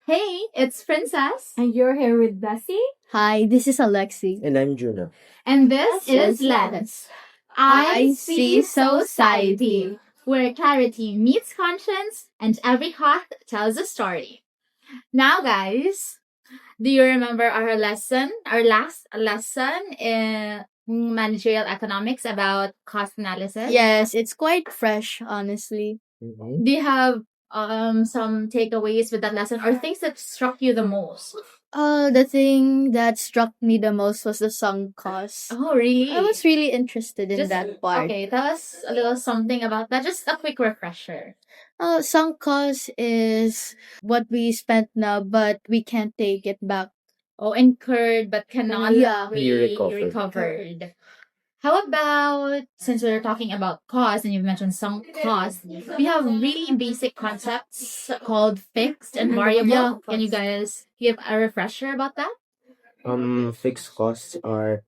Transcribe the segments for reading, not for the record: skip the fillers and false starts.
Hey, it's Princess. And you're here with Bessie? Hi, this is Alexi. And I'm Juno. And this is Lens. Lens. I see society, where clarity meets conscience and every heart tells a story. Now, guys, do you remember our last lesson in managerial economics about cost analysis? Yes, it's quite fresh, honestly. Do you have some takeaways with that lesson or things that struck you the most? The thing that struck me the most was the sunk cost. Oh, really? I was really interested in Just that part. Okay, tell us a little something about that. Just a quick refresher. Sunk cost is what we spent now, but we can't take it back. Oh, incurred but cannot Yeah. be Be recovered. recovered. How about, since we're talking about cost and you've mentioned sunk cost, we have really basic concepts called fixed and variable. Yeah. Can you guys give a refresher about that? Fixed costs are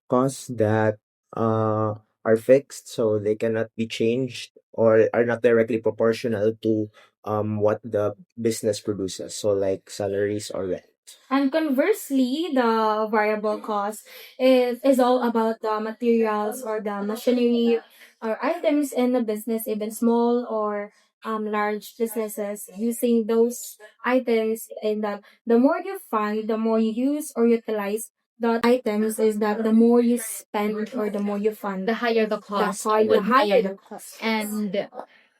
costs that are fixed, so they cannot be changed or are not directly proportional to what the business produces. So like salaries or rent. And conversely, the variable cost is all about the materials or the machinery or items in the business, even small or large businesses, using those items. And that the more you find, the more you use or utilize the items, is that the more you spend or the more you fund. The higher the cost The would higher be. the cost. And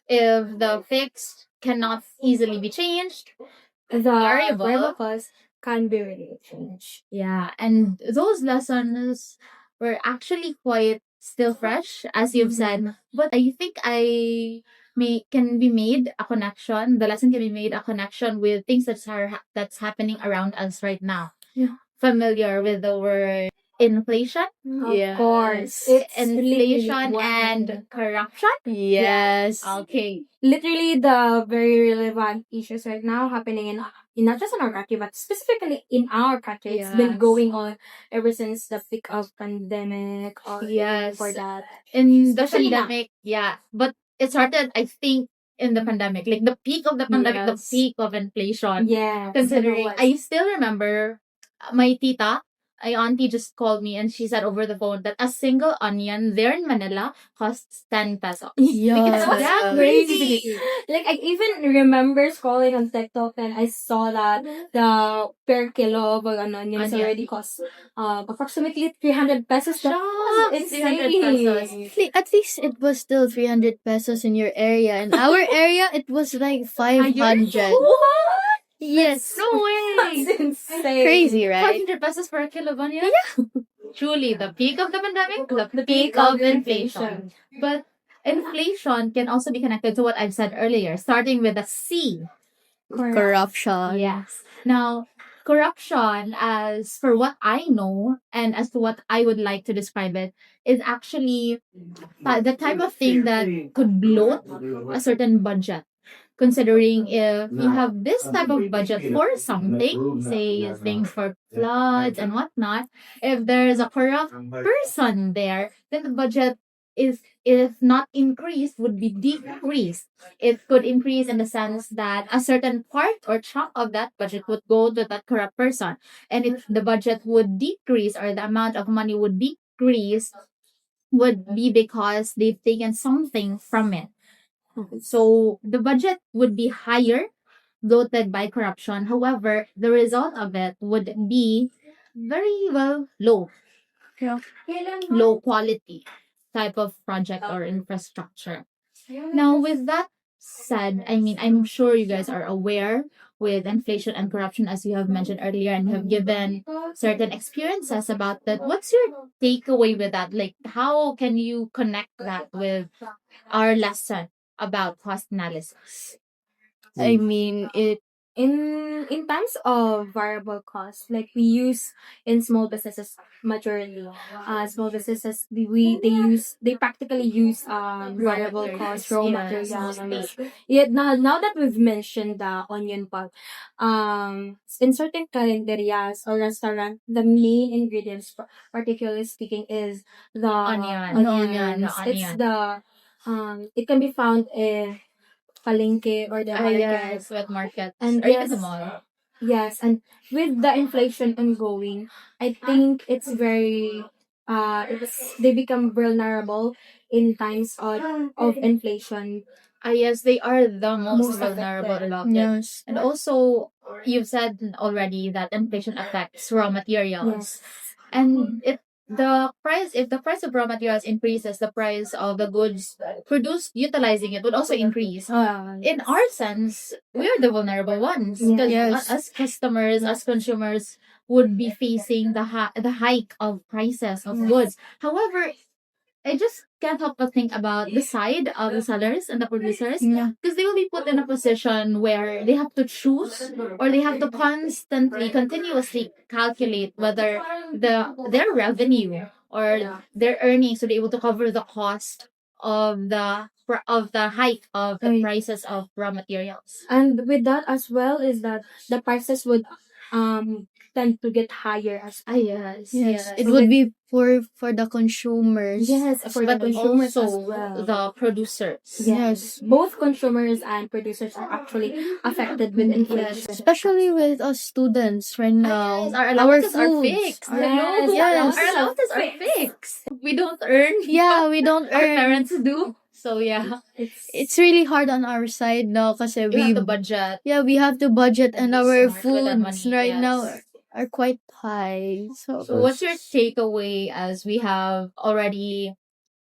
if the fixed cannot easily be changed, The variable cost can be really changed. yeah, and those lessons were actually quite still fresh, as you've said. But I think I may can be made a connection. The lesson can be made a connection with things that's happening around us right now. Yeah. Familiar with the word inflation? Of course. It's Inflation literally and corruption? Yes. Okay. literally the very relevant issues right now happening in not just in our country but specifically in our country. It's been Yes. going on ever since the peak of pandemic or Yes. for that. In the Especially now. pandemic, yeah. But it started, I think, in the pandemic. Like the peak of the pandemic, the Yes. peak of inflation. Yes. Considering, I still remember my tita, my auntie just called me and she said over the phone that a single onion there in Manila costs 10 pesos. Yeah. It's that crazy. crazy. Like I even remember scrolling on TikTok and I saw that the per kilo of an onion is Onion. already cost approximately 300 pesos. That was Shucks, 300 insane. pesos. At least it was still 300 pesos in your area. In our area, it was like 500. What? Yes. No way. That's insane. Crazy, right? 500 pesos per kilo of onion? Yeah. Truly, the peak of the pandemic, the peak of inflation. But inflation can also be connected to what I've said earlier, starting with a C. Corruption. Yes. Now, corruption, as for what I know and as to what I would like to describe it, is actually the type of thing that could bloat a certain budget. Considering if you have this type of budget for something, say things for floods and whatnot, if there's a corrupt person there, then the budget is, if not increased, would be decreased. It could increase in the sense that a certain part or chunk of that budget would go to that corrupt person. And if the budget would decrease or the amount of money would decrease, would be because they've taken something from it. So the budget would be higher, bloated by corruption. However, the result of it would be very low. Yeah. Low quality type of project or infrastructure. Now, with that said, I mean, I'm sure you guys are aware with inflation and corruption, as you have mentioned earlier, and have given certain experiences about that. What's your takeaway with that? Like, how can you connect that with our lesson about cost analysis? I mean, it In terms of variable cost, like we use in small businesses majorly, small businesses they practically use variable cost raw Yes, materials. mostly. Yet now that we've mentioned the onion part, in certain calendarias or restaurant, the main ingredients, particularly speaking, is the Onion. onions. The It's onion. it can be found in palengke or the market. Yes, wet market. And Or even yes, the mall. Yes, and with the inflation ongoing, I think it's very they become vulnerable in times of inflation. Yes, they are the most Most vulnerable affected. about it. Yes. And also, you've said already that inflation affects raw materials. Yes. And if the price of raw materials increases, the price of the goods produced utilizing it would also increase. In our sense, we are the vulnerable ones because Yes. as customers, as consumers, would be facing the hike of prices of goods. However, I just can't help but think about the side of the sellers and the producers Yeah. because they will be put in a position where they have to choose or they have to continuously calculate whether their revenue or their earnings to be able to cover the cost of the hike of the Right. prices of raw materials. And with that as well is that the prices would tend to get higher as well. Yes, Yes. yes. It would be poor for the consumers. Yes, for the But consumers as also well. the producers. Yes. Both consumers and producers are actually affected with inflation. Especially with us students right now. Yes, our allowances are foods. fixed. Yes, Hello, yes. our allowances are fixed. We don't earn. Yeah, we don't Our earn. parents do. So yeah, It's really hard on our side now kasi you have to budget. yeah, we have to budget and our Smart with that foods money, right now yes. are quite high. So So what's your takeaway as we have already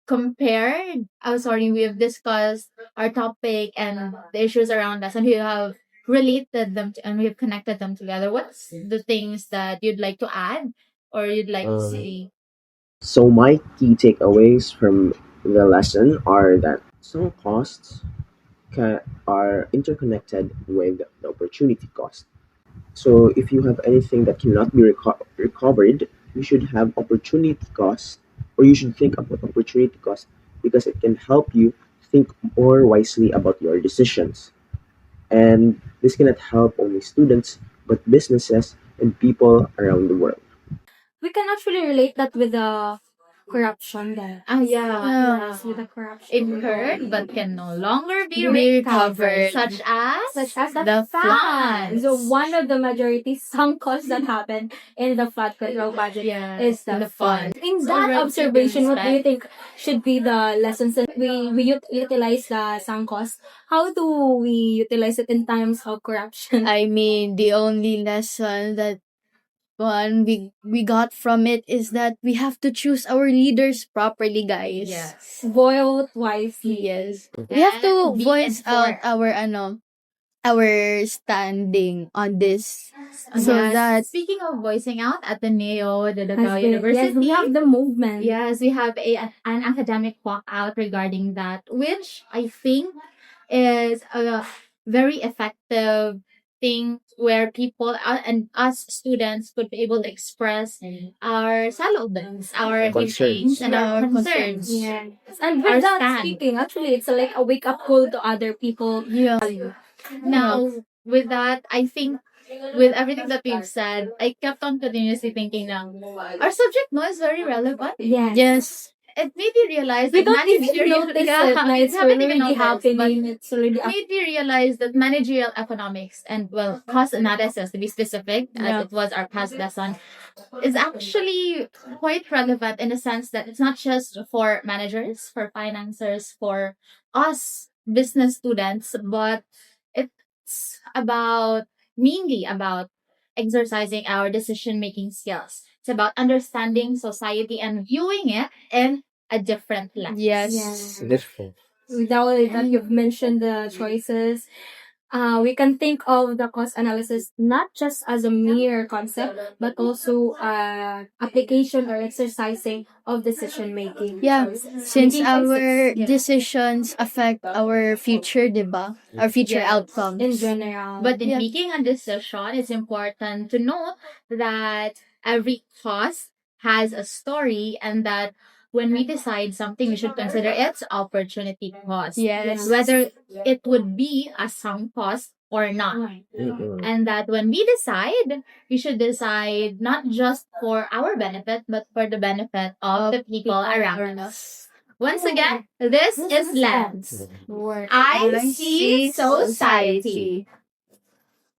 compared? Oh, sorry, we have discussed our topic and the issues around us, and we have related them and we have connected them together. What's the things that you'd like to add or you'd like to see? So my key takeaways from the lesson are that some costs are interconnected with the opportunity cost. So if you have anything that cannot be recovered, you should have opportunity cost, or you should think about opportunity cost because it can help you think more wisely about your decisions. And this cannot help only students, but businesses and people around the world. We can actually relate that with the corruption there. Yeah. Yes, with the corruption. Incurred but can no longer be Be recovered, recovered. such as the floods. So one of the majority sunk costs that happen in the flood control budget is the fund. In So that where observation, what do you spent? think should be the lessons that we utilize the sunk cost? How do we utilize it in times of corruption? I mean, the only lesson that we got from it is that we have to choose our leaders properly, guys. Yes. Vote wisely. Yes. We have to And be voice out informed. our standing on this so Yes. that Speaking of voicing out at the Neo de Has Davao been- University, Yes, we have the movement. yes, we have an academic walkout regarding that, which I think is a very effective thing where people and us students could be able to express our salubs, our Concerns. debates, and our Our concerns. Yes. And Our with that stand. speaking, actually, it's like a wake up call to other people. yeah. Now, with that, I think with everything that we've said, I kept on continuously thinking now, our subject no is very relevant. Yes. Yes. It made me realize We that don't even managerial notice yeah, it. Na we it's haven't already even noticed, but happening. It's already it made me realize that managerial economics and well cost analysis to be specific as Yeah. it was our past lesson is actually quite relevant in the sense that it's not just for managers, for financiers, for us business students, but it's about mainly about exercising our decision making skills. It's about understanding society and viewing it in a different lens. Yes. Different. without that you've mentioned the choices. We can think of the cost analysis not just as a mere concept, but also application or exercising of decision making. Yeah, since Making our choices. decisions affect our future, diba? Our future Yes. outcomes. In general. But in Yeah. making a decision, it's important to note that every cost has a story and that when we decide something, we should consider its opportunity cost. Yes. Whether it would be a sunk cost or not. Mm-mm. And that when we decide, we should decide not just for our benefit, but for the benefit of the people around us. Once again, this is Lens. Work. I see society.